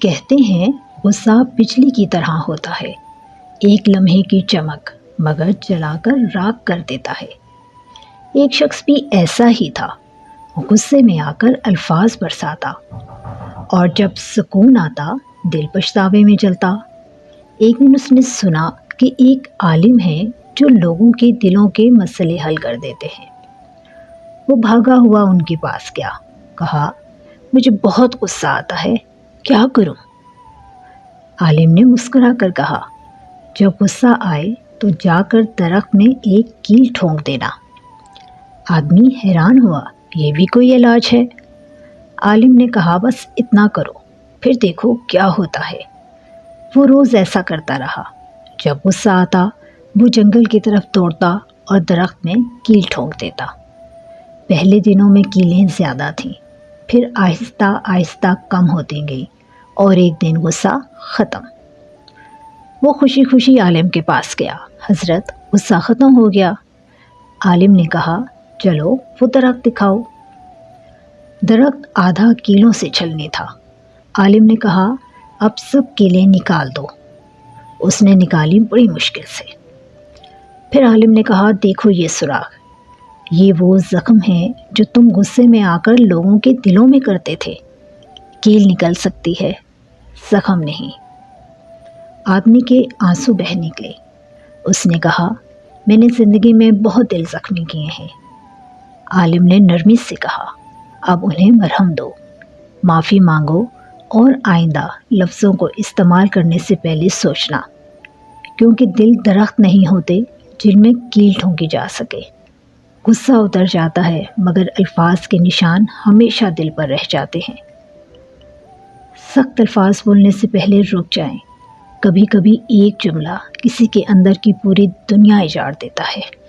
کہتے ہیں غصہ بجلی کی طرح ہوتا ہے، ایک لمحے کی چمک مگر جلا کر راکھ کر دیتا ہے۔ ایک شخص بھی ایسا ہی تھا، غصے میں آ کر الفاظ برساتا اور جب سکون آتا دل پچھتاوے میں جلتا۔ ایک دن اس نے سنا کہ ایک عالم ہے جو لوگوں کے دلوں کے مسئلے حل کر دیتے ہیں۔ وہ بھاگا ہوا ان کے پاس گیا، کہا مجھے بہت غصہ آتا ہے، کیا کروں؟ عالم نے مسکرا کر کہا جب غصہ آئے تو جا کر درخت میں ایک کیل ٹھونک دینا۔ آدمی حیران ہوا، یہ بھی کوئی علاج ہے؟ عالم نے کہا بس اتنا کرو پھر دیکھو کیا ہوتا ہے۔ وہ روز ایسا کرتا رہا، جب غصہ آتا وہ جنگل کی طرف دوڑتا اور درخت میں کیل ٹھونک دیتا۔ پہلے دنوں میں کیلیں زیادہ تھیں، پھر آہستہ آہستہ کم ہوتی گئی اور ایک دن غصہ ختم۔ وہ خوشی خوشی عالم کے پاس گیا، حضرت غصہ ختم ہو گیا۔ عالم نے کہا چلو وہ درخت دکھاؤ۔ درخت آدھا کیلوں سے چھلنی تھا۔ عالم نے کہا اب سب کیلیں نکال دو۔ اس نے نکالی بڑی مشکل سے۔ پھر عالم نے کہا دیکھو یہ سوراخ، یہ وہ زخم ہے جو تم غصے میں آ کر لوگوں کے دلوں میں کرتے تھے۔ کیل نکل سکتی ہے، زخم نہیں۔ آدمی کے آنسو بہہ نکلے۔ اس نے کہا میں نے زندگی میں بہت دل زخمی کیے ہیں۔ عالم نے نرمی سے کہا اب انہیں مرہم دو، معافی مانگو اور آئندہ لفظوں کو استعمال کرنے سے پہلے سوچنا، کیونکہ دل درخت نہیں ہوتے جن میں کیل ٹھونکی جا سکے۔ غصہ اتر جاتا ہے مگر الفاظ کے نشان ہمیشہ دل پر رہ جاتے ہیں۔ سخت الفاظ بولنے سے پہلے رک جائیں، کبھی کبھی ایک جملہ کسی کے اندر کی پوری دنیا اجاڑ دیتا ہے۔